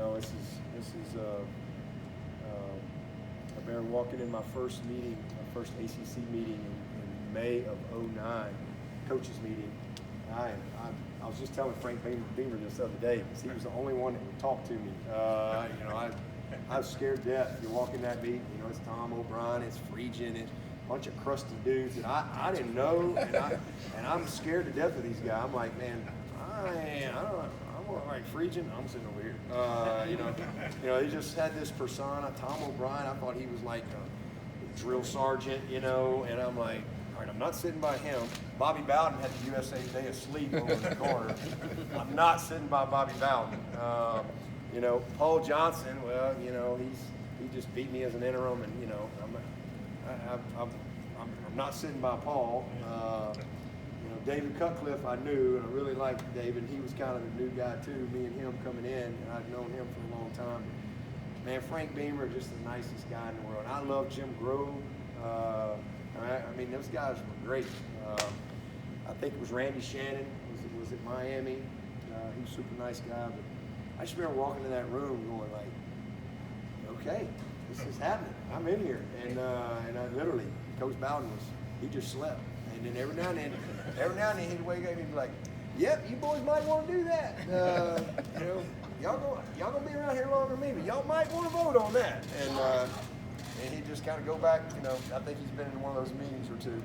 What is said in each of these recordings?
I remember walking in my first meeting, my first ACC meeting in May of '09, coaches meeting. I was just telling Frank Beamer this the other day because he was the only one that would talk to me. I was scared to death. You walk in that meeting, it's Tom O'Brien, it's Friedgen, it's a bunch of crusty dudes that I didn't know, and I'm scared to death of these guys. I'm like, man, I'm like Friedgen, I'm sitting over here. He just had this persona. Tom O'Brien, I thought he was like a drill sergeant, and I'm like, all right, I'm not sitting by him. Bobby Bowden had the USA Day asleep over in the corner. I'm not sitting by Bobby Bowden. Paul Johnson, well, he just beat me as an interim, and I'm not sitting by Paul. David Cutcliffe I knew, and I really liked David. He was kind of the new guy too, me and him coming in, and I'd known him for a long time. Man, Frank Beamer, just the nicest guy in the world. And I love Jim Grove. Those guys were great. I think it was Randy Shannon was at Miami. He was a super nice guy, but I just remember walking in that room going like, okay, this is happening. I'm in here. And I literally, Coach Bowden he just slept. And then every now and then he'd wake up and he'd be like, yep, you boys might want to do that. Y'all gonna be around here longer than me, but y'all might want to vote on that. And he'd just kind of go back, I think he's been in one of those meetings or two,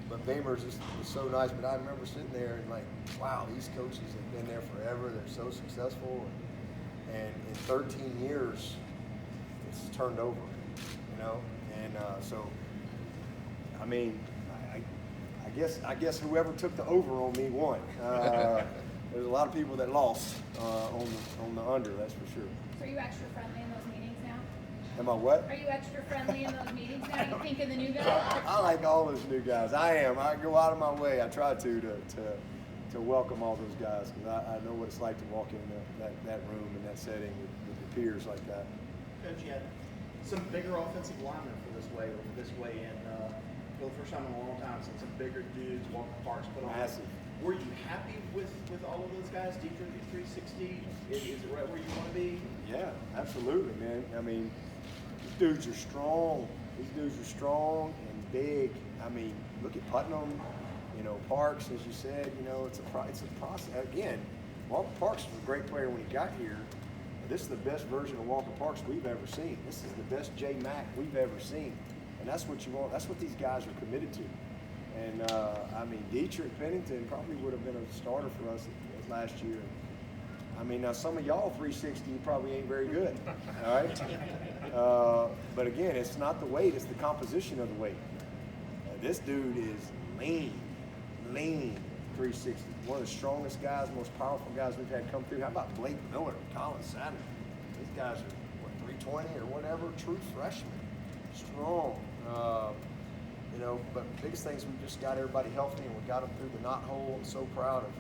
but Beamer's just was so nice. But I remember sitting there and like, wow, these coaches have been there forever. They're so successful, and in 13 years, it's turned over, And so, I guess whoever took the over on me won. There's a lot of people that lost on the under, that's for sure. So are you extra friendly in those meetings now? Am I what? Are you extra friendly in those meetings now? You think of the new guys? I like all those new guys. I am. I go out of my way. I try to welcome all those guys because I know what it's like to walk in that room and that setting with your peers like that. Coach, you had some bigger offensive linemen for this way in. For the first time in a long time, some bigger dudes, Walker Parks put on. Massive. Were you happy with all of those guys? Dietrich at 360, is it right where you want to be? Yeah, absolutely, man. These dudes are strong. These dudes are strong and big. Look at Putnam, Parks, as you said. It's a process. Again, Walker Parks was a great player when he got here. This is the best version of Walker Parks we've ever seen. This is the best J Mac we've ever seen. And that's what you want. That's what these guys are committed to. And Dietrich Pennington probably would have been a starter for us last year. Now some of y'all 360 probably ain't very good, all right? But again, it's not the weight; it's the composition of the weight. This dude is lean 360. One of the strongest guys, most powerful guys we've had come through. How about Blake Miller, Colin Saturn? These guys are 320 or whatever, true freshmen, strong. But the biggest thing is we just got everybody healthy and we got them through the knot hole. I'm so proud of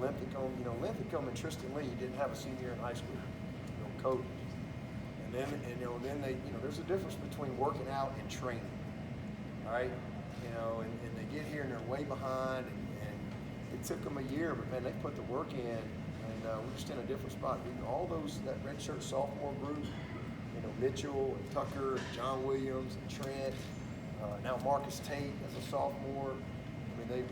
Linthicum. Linthicum and Tristan Lee didn't have a senior in high school, coach. And then they, there's a difference between working out and training. All right, and they get here and they're way behind, and it took them a year, but man, they put the work in, and we're just in a different spot. All that redshirt sophomore group. Mitchell and Tucker and John Williams and Trent, now Marcus Tate as a sophomore. They're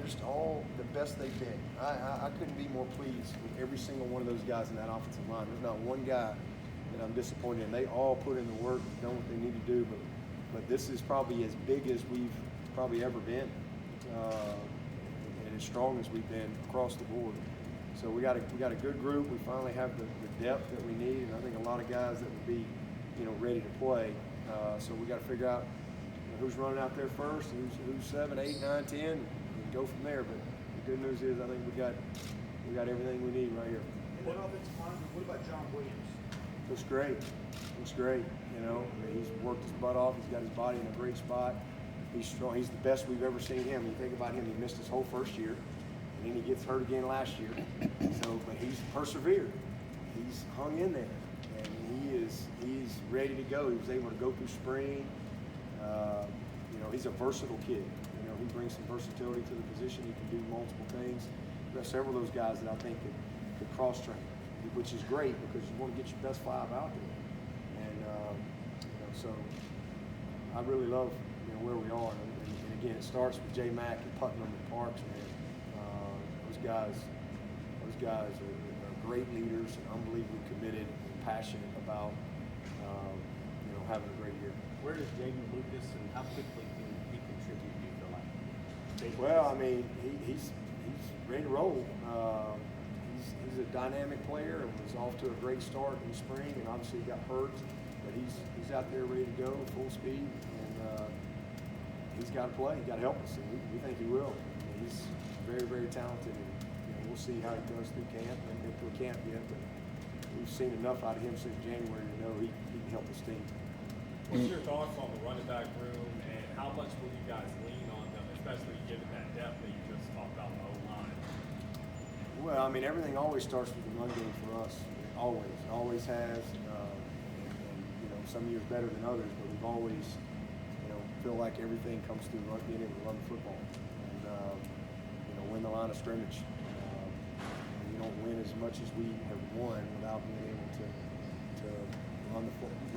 just all the best they've been. I couldn't be more pleased with every single one of those guys in that offensive line. There's not one guy that I'm disappointed in. They all put in the work, done what they need to do, but this is probably as big as we've probably ever been, and as strong as we've been across the board. So we got a good group. We finally have the depth that we need, and I think a lot of guys that would be ready to play. So we got to figure out who's running out there first, who's 7, 8, 9, 10, and go from there. But the good news is I think we got everything we need right here. And what offensive line? What about John Williams? Looks great. He's worked his butt off. He's got his body in a great spot. He's strong. He's the best we've ever seen him. You think about him, he missed his whole first year, and then he gets hurt again last year. But he's persevered. He's hung in there. He's ready to go. He was able to go through spring. He's a versatile kid. He brings some versatility to the position. He can do multiple things. There are several of those guys that I think could cross train, which is great because you want to get your best 5 out there. And so I really love where we are. And again, it starts with J Mack and Putnam and Parks, man. Those guys are great leaders and unbelievably committed and passionate about having a great year. Where does Jaden Lucas and how quickly can he contribute, do you feel like? Well, I mean, he's ready to roll. He's a dynamic player and was off to a great start in the spring, and obviously he got hurt, but he's out there ready to go, full speed, and he's got to play. He's got to help us, and we think he will. I mean, he's very, very talented, and we'll see how he does through camp. We haven't been through camp yet, but we've seen enough out of him since January to know he can help us team. What's your thoughts on the running back room, and how much will you guys lean on them, especially given that depth that you just talked about in the O-line? Well, I mean, everything always starts with the run game for us. It always has. And some years better than others, but we've always, feel like everything comes through being able to run the football and win the line of scrimmage. You don't win as much as we have won without being able to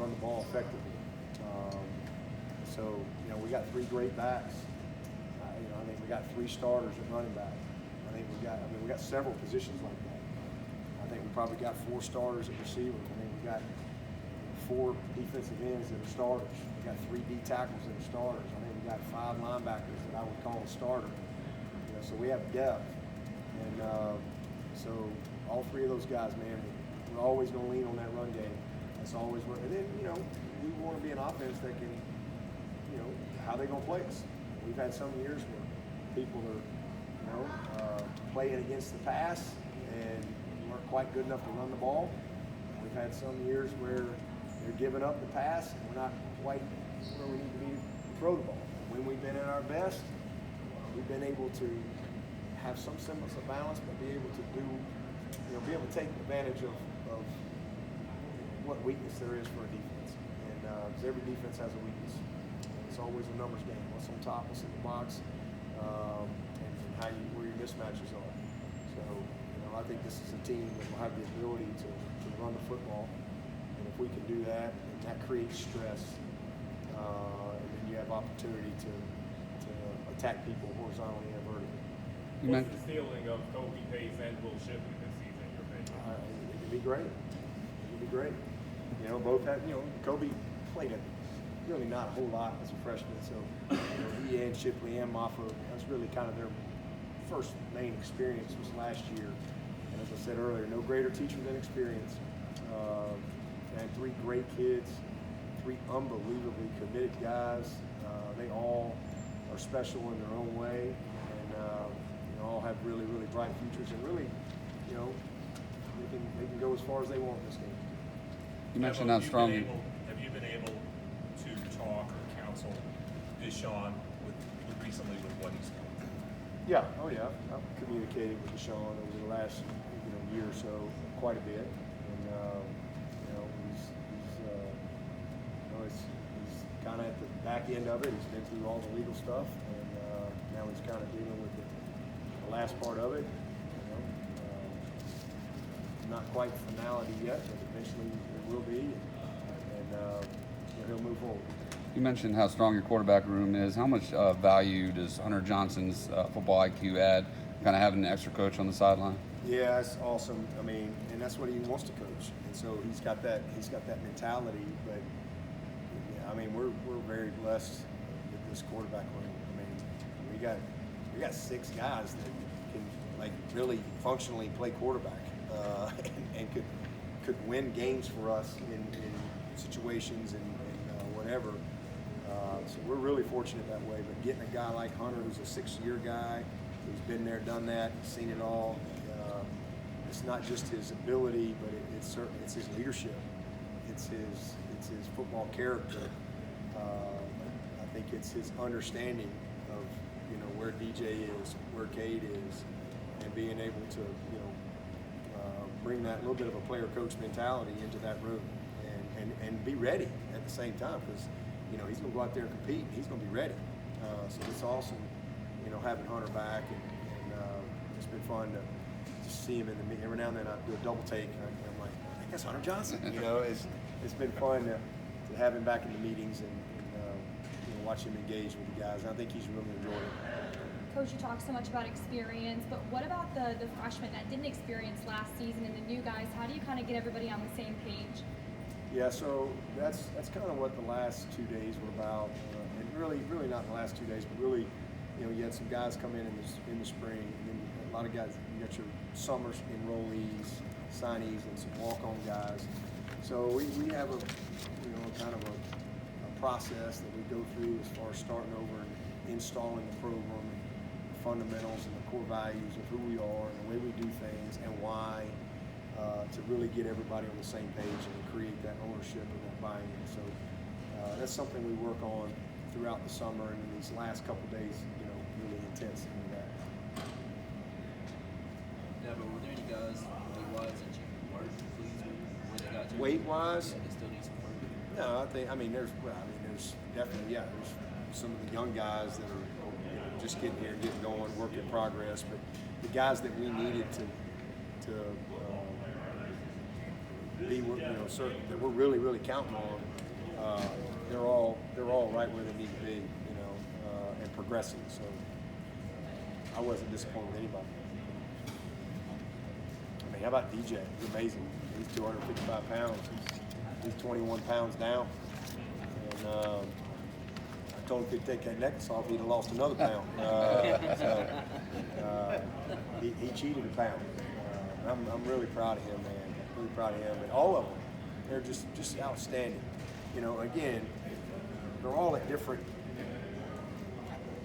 run the ball effectively. So we got 3 great backs. I think we got 3 starters at running back. We got several positions like that. I think we probably got 4 starters at receiver. I think we got 4 defensive ends that are starters. We got 3 D tackles that are starters. I think we got 5 linebackers that I would call a starter. So we have depth, and so all 3 of those guys, man, we're always going to lean on that run game. That's always where. And then we want to be an offense that can, how they going to play us. We've had some years where people are, playing against the pass and weren't quite good enough to run the ball. We've had some years where they're giving up the pass and we're not quite where we need to be to throw the ball. When we've been at our best, we've been able to have some semblance of balance, but be able to be able to take advantage of what weakness there is for a defense. And because every defense has a weakness. And it's always a numbers game. What's on top, what's in the box, and where your mismatches are. So, I think this is a team that will have the ability to run the football. And if we can do that, then that creates stress. And then you have opportunity to attack people horizontally and vertically. What's the ceiling of Kobe Pace and Will Shipley this season, in your opinion? It could be great. It could be great. Both have, Kobe played really not a whole lot as a freshman, so he and Shipley and Maffa, that's really kind of their first main experience was last year. And as I said earlier, no greater teacher than experience. And 3 great kids, 3 unbelievably committed guys. They all are special in their own way, and all have really, really bright futures. And really, they can go as far as they want in this game. You mentioned how strong you. Have you been able to talk or counsel Deshaun recently with what he's done? Yeah. Oh yeah. I've communicated with Deshaun over the last year or so quite a bit, and he's kind of at the back end of it. He's been through all the legal stuff, and now he's kind of dealing with the last part of it. Not quite finality yet, but eventually it will be, and he'll move forward. You mentioned how strong your quarterback room is. How much value does Hunter Johnson's football IQ add, kind of having an extra coach on the sideline? Yeah, that's awesome. I mean, and that's what he wants to coach, and so he's got that mentality. But yeah, I mean, we're very blessed with this quarterback room. I mean, we got 6 guys that can really functionally play quarterback. And could win games for us in situations and whatever. So we're really fortunate that way. But getting a guy like Hunter, who's a 6-year guy, who's been there, done that, seen it all, it's not just his ability, but it's his leadership. It's his football character. I think it's his understanding of where DJ is, where Cade is, and being able to bring that little bit of a player-coach mentality into that room, and be ready at the same time, because he's going to go out there and compete. And he's going to be ready. So it's awesome, having Hunter back, and it's been fun to just see him in the meeting. Every now and then I do a double take. And I'm like, I think that's Hunter Johnson. You know, it's been fun to have him back in the meetings and you know, watch him engage with the guys. And I think he's really enjoyed it. Coach, you talk so much about experience, but what about the freshmen that didn't experience last season and the new guys? How do you kind of get everybody on the same page? Yeah, so that's kind of what the last 2 days were about, and really not the last 2 days, but really, you know, you had some guys come in the spring, and then a lot of guys. You got your summer enrollees, signees, and some walk-on guys. So we have a kind of a process that we go through as far as starting over and installing the program and the fundamentals and the core values of who we are and the way we do things and why. To really get everybody on the same page and create that ownership and that buy-in. So that's something we work on throughout the summer, and in these last couple of days, you know, really intense into that. Dabo, were there any guys weight-wise that you weren't pleased with where they got to? Weight-wise? Yeah, they still need some improvement. No, I mean, there's definitely, there's some of the young guys that are, you know, just getting here, getting going, work in progress, but the guys that we needed to be, you know, certain that we're really counting on, they're all right where they need to be, you know, and progressing. So I wasn't disappointed with anybody. I mean, how about DJ? He's amazing. He's 255 pounds. He's 21 pounds down. And I told him if he'd take that necklace off, he'd have lost another pound. He cheated a pound. I'm really proud of him, man. Really proud of him, and all of them. They're just outstanding. You know, again, they're all at different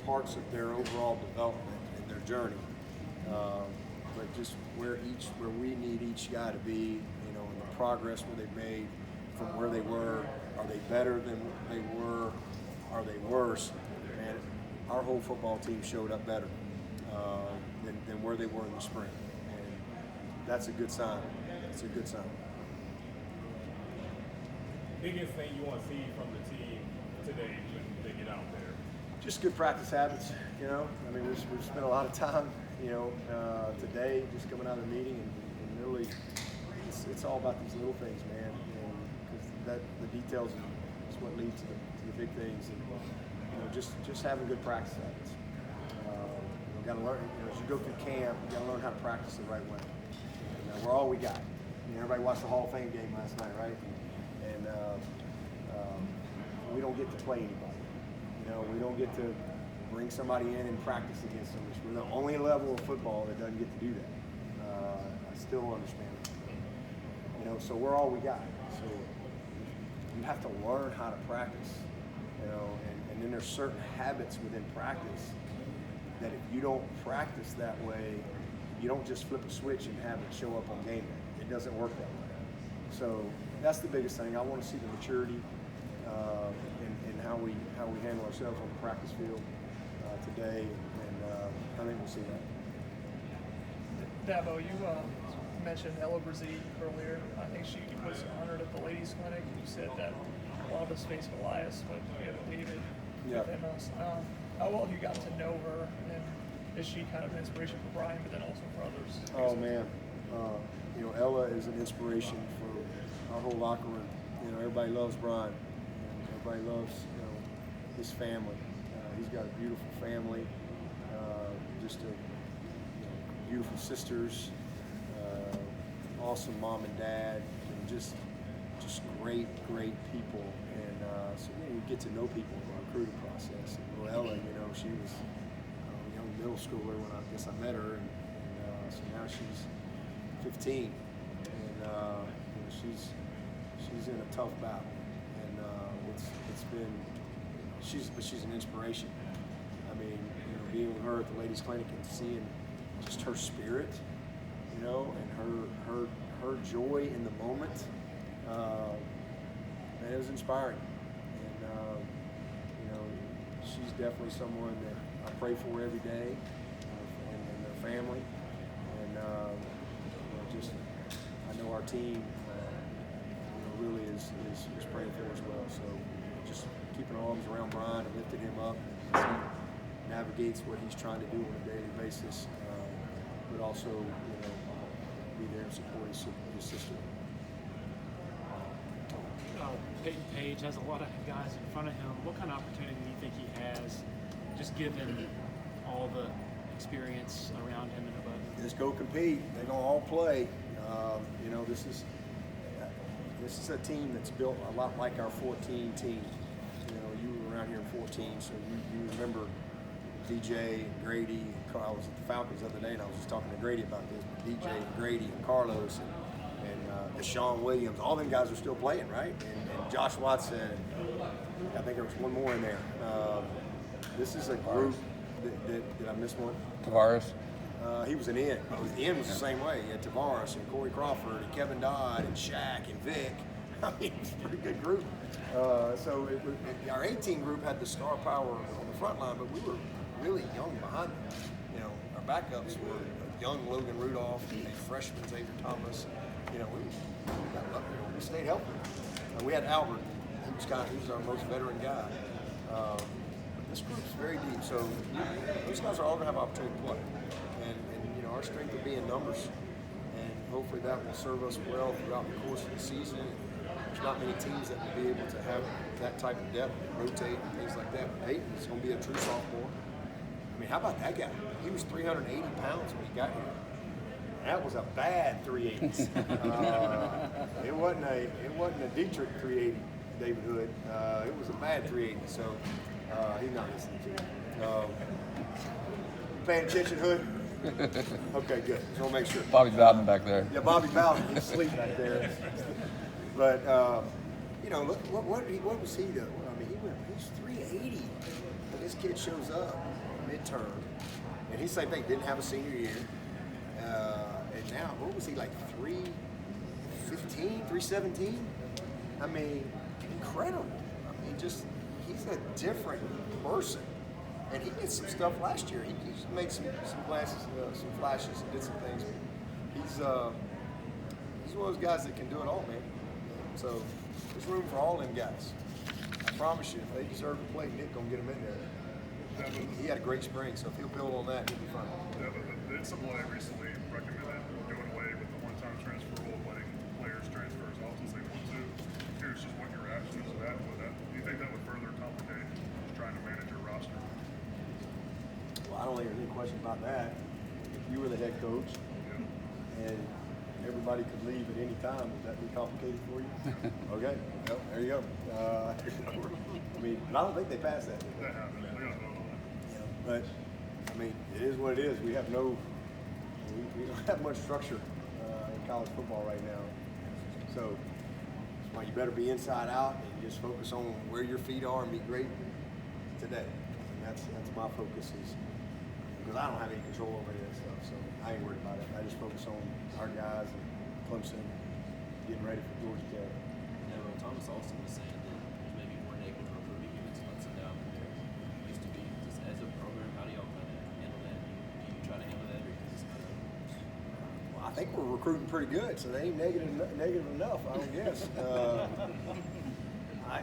parts of their overall development and their journey. But just where we need each guy to be, you know, and the progress where they've made from where they were. Are they better than they were? Are they worse? And our whole football team showed up better than where they were in the spring. And that's a good sign. It's a good sign. Biggest thing you want to see from the team today when they get out there? Just good practice habits, you know. I mean, we've spent a lot of time, you know, today just coming out of the meeting and really, it's all about these little things, man. Because the details is what lead to the big things, and you know, just having good practice habits. You got to learn, you know, as you go through camp, you got to learn how to practice the right way. And we're all we got. You know, everybody watched the Hall of Fame game last night, right? And we don't get to play anybody. You know, we don't get to bring somebody in and practice against them. We're the only level of football that doesn't get to do that. I still understand it. You know, so we're all we got. So you have to learn how to practice. You know, and then there's certain habits within practice that if you don't practice that way, you don't just flip a switch and have it show up on game day. It doesn't work that way. So that's the biggest thing. I want to see the maturity in how we handle ourselves on the practice field today, and I think we'll see that. Dabo, you mentioned Ella Brazee earlier. I think she was honored at the ladies' clinic. You said that a lot of us face Elias, but we have David within us. How well have you got to know her, and is she kind of an inspiration for Brian, but then also for others? Oh man, you know, Ella is an inspiration for our whole locker room. You know, everybody loves Brian, and everybody loves, you know, his family. He's got a beautiful family, just beautiful sisters, awesome mom and dad, and just great people. And so you get to know people in the recruiting process. And Ella, you know, she was a young middle schooler when I met her, and so now she's 15, and you know, she's in a tough battle, and it's been she's an inspiration. I mean, you know, being with her at the ladies' clinic and seeing just her spirit, you know, and her joy in the moment, man, it was inspiring. And you know, she's definitely someone that I pray for every day, and their family. And you know, just I know our team, you know, really is praying for her as well. So just keeping our arms around Brian and lifting him up as he navigates what he's trying to do on a daily basis, but also, you know, his sister. Peyton Page has a lot of guys in front of him. What kind of opportunity do you think he has, just given all the experience around him and above him? Just go compete. They're gonna all play. You know, this is a team that's built a lot like our 14 team. You know, you were around here in 14, so you remember DJ and Grady. I was at the Falcons the other day, and I was just talking to Grady about this. DJ and Grady and Carlos and Deshaun Williams, all them guys are still playing, right? And Josh Watson. I think there was one more in there. This is a group that I missed one. Tavares. He was an end. The end was the same way. You had Tavares and Corey Crawford and Kevin Dodd and Shaq and Vic. I mean, it's a pretty good group. So our 18 group had the star power on the front line, but we were really young behind them. You know, our backups were young Logan Rudolph, a freshman Xavier Thomas. You know, we stayed healthy. We had Albert. He was our most veteran guy. But this group's very deep, so those guys are all going to have opportunity to play. And you know, our strength will be in numbers, and hopefully that will serve us well throughout the course of the season. There's not many teams that will be able to have that type of depth, rotate, and things like that. But Peyton is going to be a true sophomore. I mean, how about that guy? He was 380 pounds when he got here. That was a bad 380s. It wasn't a Dietrich 380, David Hood. It was a bad 380. So he's not listening to me. Paying attention, Hood? Okay, good. Just want to make sure. Bobby Bowden back there. Yeah, Bobby Bowden. He's asleep back there. But you know, look, what was he doing? I mean, he's 380. But this kid shows up midterm, and he's same thing. Didn't have a senior year, and now what was he like? 315, 317. I mean, incredible. I mean, just he's a different person. And he did some stuff last year. He made some flashes and did some things. He's one of those guys that can do it all, man. So there's room for all them guys. I promise you, if they deserve to play, Nick gonna get them in there. He had a great spring, so if he'll build on that, he'll be fine. Yeah, but the NCAA recently recommended doing away with the one-time transfer rule, letting players transfer as often as they want to. I'm curious just what your reaction is to that. Do you think that would further complicate trying to manage your roster? Well, I don't think there's any question about that. If you were the head coach and everybody could leave at any time, would that be complicated for you? Okay, well, there you go. I mean, but I don't think they passed that. That happened. They got a vote on that. But I mean, it is what it is. We have we don't have much structure in college football right now. So that's why you better be inside out and just focus on where your feet are and be great today. And that's my focus is. Because I don't have any control over any of that stuff, so I ain't worried about it. I just focus on our guys and Clemson getting ready for Georgia Tech. Yeah, well, Thomas Austin was saying that there's maybe more negative recruiting units Clemson down there used to be. Just as a program, how do y'all kind of handle that? Do you try to handle that, or you just kind of? Well, I think we're recruiting pretty good, so they ain't negative enough, I don't guess.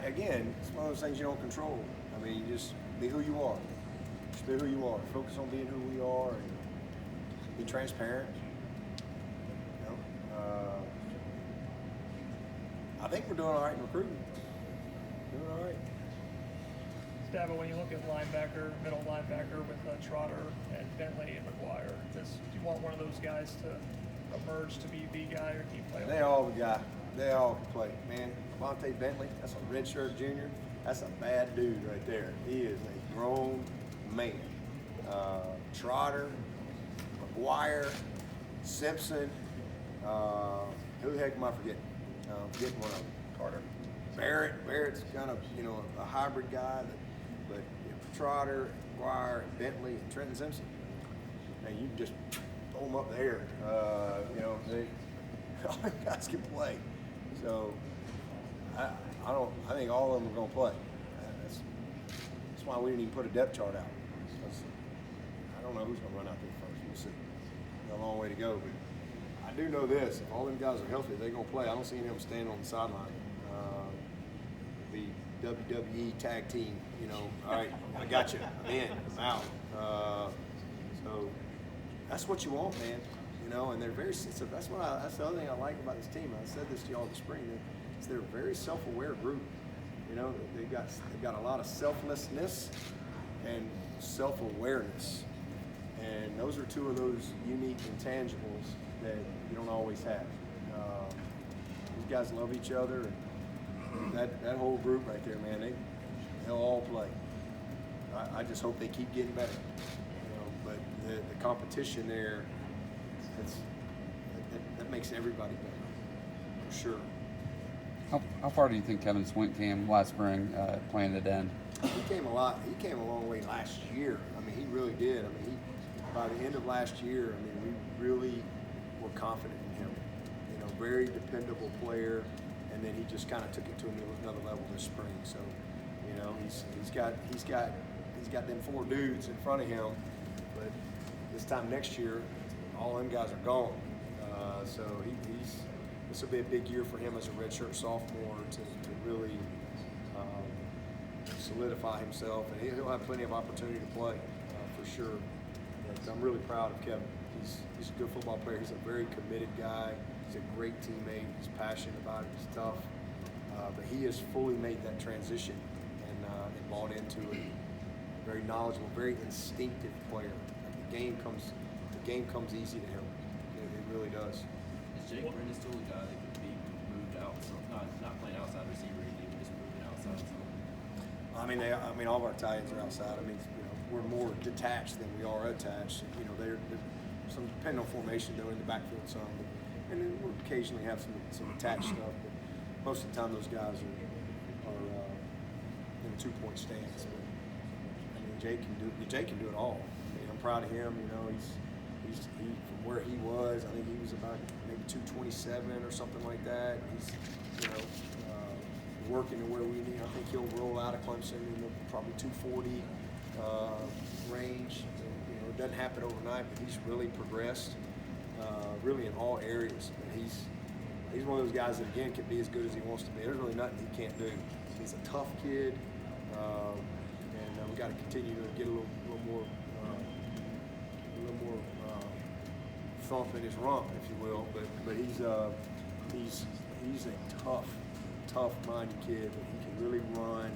Again, it's one of those things you don't control. I mean, you just be who you are. Just be who you are. Focus on being who we are and be transparent. You know? I think we're doing all right in recruiting. Doing all right. Dabo, when you look at middle linebacker with Trotter and Bentley and McGuire, do you want one of those guys to emerge to be the guy, or can you play? They all the guy. They all can play. Man, Vontae Bentley, that's a redshirt junior. That's a bad dude right there. He is a grown man. Trotter, McGuire, Simpson, who the heck am I forgetting? Forgetting one of them. Carter. Barrett's kind of, a hybrid guy, but Trotter, McGuire, Bentley, and Trenton Simpson. And you can just throw them up in the air. All the guys can play. So I think all of them are going to play. That's why we didn't even put a depth chart out. I don't know who's going to run out there first. We'll see. Got a long way to go, but I do know this: if all them guys are healthy, they're going to play. I don't see any of them standing on the sideline. The WWE tag team, all right, I got you. I'm in. I'm out. So that's what you want, man. you know, and they're very. That's the other thing I like about this team. I said this to y'all in the spring. They're a very self-aware group. You know, they've got a lot of selflessness and self-awareness, and those are two of those unique intangibles that you don't always have. These guys love each other, and that whole group right there, man, they'll all play. I just hope they keep getting better. You know, but the competition there, that makes everybody better, for sure. How far do you think Kevin Swint came last spring playing at end? He came a long way last year. I mean, he really did. I mean, by the end of last year, I mean, we really were confident in him. You know, very dependable player, and then he just kind of took it to another level this spring. So, you know, he's got them 4 dudes in front of him, but this time next year, all them guys are gone. So this will be a big year for him as a redshirt sophomore to really solidify himself, and he'll have plenty of opportunity to play for sure. But I'm really proud of Kevin. He's a good football player. He's a very committed guy. He's a great teammate. He's passionate about it. He's tough, but he has fully made that transition and bought into it. Very knowledgeable, very instinctive player. Like the game comes easy to him. It really does. Is Jake Brennan still a guy that could be moved out? So not playing outside receiver, even just moving outside. So. I mean, all of our tight ends are outside. I mean, you know, we're more detached than we are attached. You know, they're some depending on formation, they're in the backfield some, and then we'll occasionally have some attached stuff. But most of the time, those guys are in a 2-point stance. But I mean, Jake can do it all. I mean, I'm proud of him. You know, he from where he was, I think he was about maybe 227 or something like that. He's, you know, working to where we need. I think he'll roll out of Clemson in the probably 240 range. And, you know, it doesn't happen overnight, but he's really progressed, really in all areas. And he's one of those guys that again can be as good as he wants to be. There's really nothing he can't do. He's a tough kid, and we got to continue to get a little more thump in his rump, if you will. But he's a tough-minded kid. But he can really run.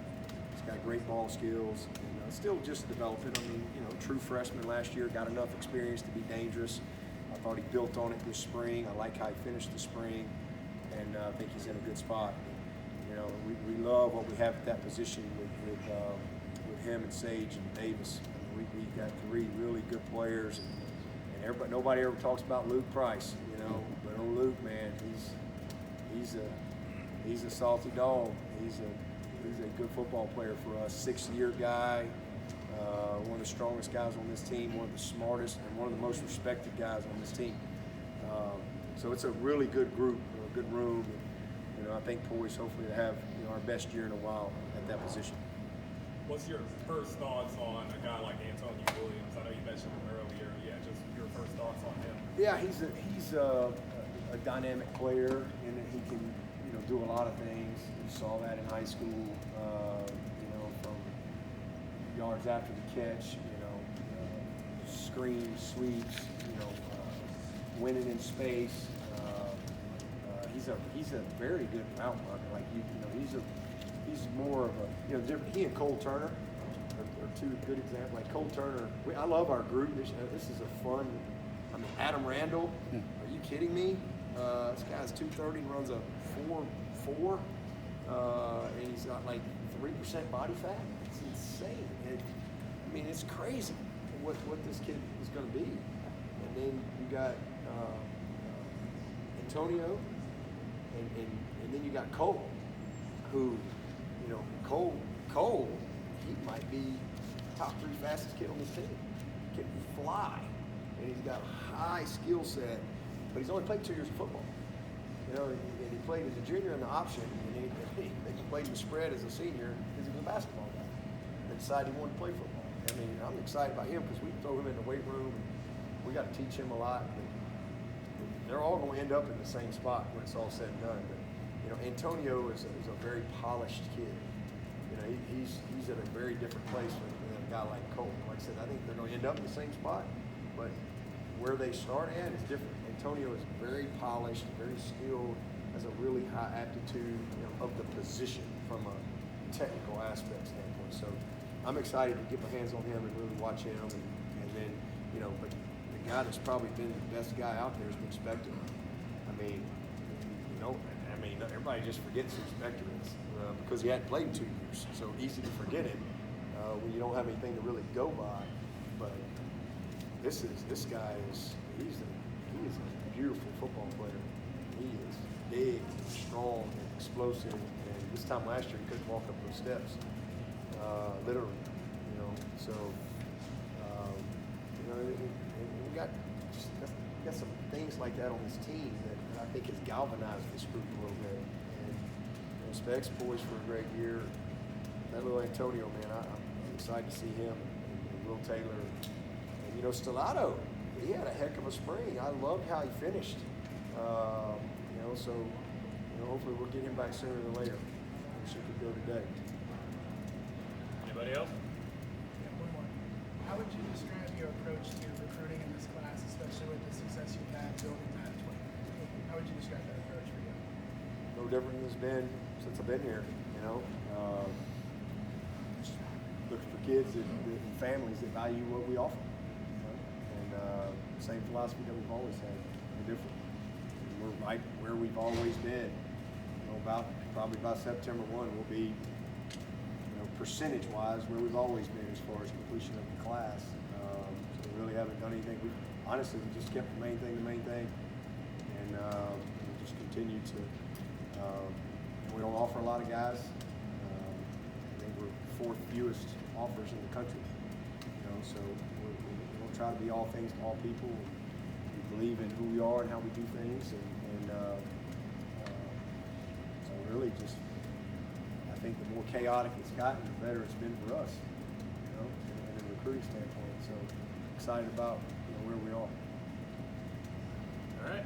He's got great ball skills, and still just developing. I mean, you know, true freshman last year, got enough experience to be dangerous. I thought he built on it this spring. I like how he finished the spring, and I think he's in a good spot. You know, we love what we have at that position with him and Sage and Davis. I mean, we got 3 really good players, and everybody, nobody ever talks about Luke Price, you know, but on Luke, man, he's a salty dog. He's a good football player for us. 6-year guy, one of the strongest guys on this team, one of the smartest, and one of the most respected guys on this team. So it's a really good group, a good room. And, you know, I think poised hopefully to have, you know, our best year in a while at that position. What's your first thoughts on a guy like Antonio Williams? I know you mentioned him earlier. Yeah, just your first thoughts on him. Yeah, he's a dynamic player, and he can, you know, do a lot of things. You saw that in high school. You know, from yards after the catch, you know, screens, sweeps, you know, winning in space. He's a very good route runner. Like you know, he's more of a, you know, different. He and Cole Turner are 2 good examples. Like Cole Turner, I love our group. This is a fun. I mean, Adam Randall. Are you kidding me? This guy's 230 and runs a 4.4, and he's got like 3% body fat. It's insane. I mean, it's crazy what this kid is going to be. And then you got Antonio, and then you got Cole, who, you know, Cole, he might be top 3 fastest kid on this team. He can fly, and he's got a high skill set, but he's only played 2 years of football. You know, and he played as a junior in the option, and he played in the spread as a senior because he was a basketball guy. And decided he wanted to play football. I mean, I'm excited about him because we can throw him in the weight room, and we got to teach him a lot. But they're all going to end up in the same spot when it's all said and done. But you know, Antonio is a very polished kid. You know, he's at a very different place than a guy like Cole. Like I said, I think they're going to end up in the same spot, but where they start at is different. Antonio is very polished, very skilled, has a really high aptitude, of the position from a technical aspect standpoint. So I'm excited to get my hands on him and really watch him. And then, but the guy that's probably been the best guy out there has been Spector. Everybody just forgets who Spector is because he hadn't played in 2 years. So easy to forget him when you don't have anything to really go by. But this guy is he is a beautiful football player. He is big, and strong, and explosive. And this time last year he couldn't walk up those steps, literally. So and we got some things like that on this team that I think has galvanized this group a little bit. And Specs poised for a great year. That little Antonio, man, I'm excited to see him and Will Taylor. And Stellato, he had a heck of a spring. I loved how he finished. So hopefully we'll get him back sooner than later. Wish he could go today. Anybody else? Yeah, one more. How would you describe your approach to recruiting in this class, especially with the success you've had building that? How would you describe that approach for you? No different than it's been since I've been here. Just looking for kids and families that value what we offer. And same philosophy that we've always had, no different. And we're right where we've always been. Probably by September 1, we'll be, percentage-wise where we've always been as far as completion of the class. So we really haven't done anything. We just kept the main thing, and we just continue to. We don't offer a lot of guys. I think we're fourth fewest offers in the country. So we don't try to be all things to all people. We believe in who we are and how we do things, and so really just. I think the more chaotic it's gotten, the better it's been for us, in a recruiting standpoint. So excited about where we are. All right.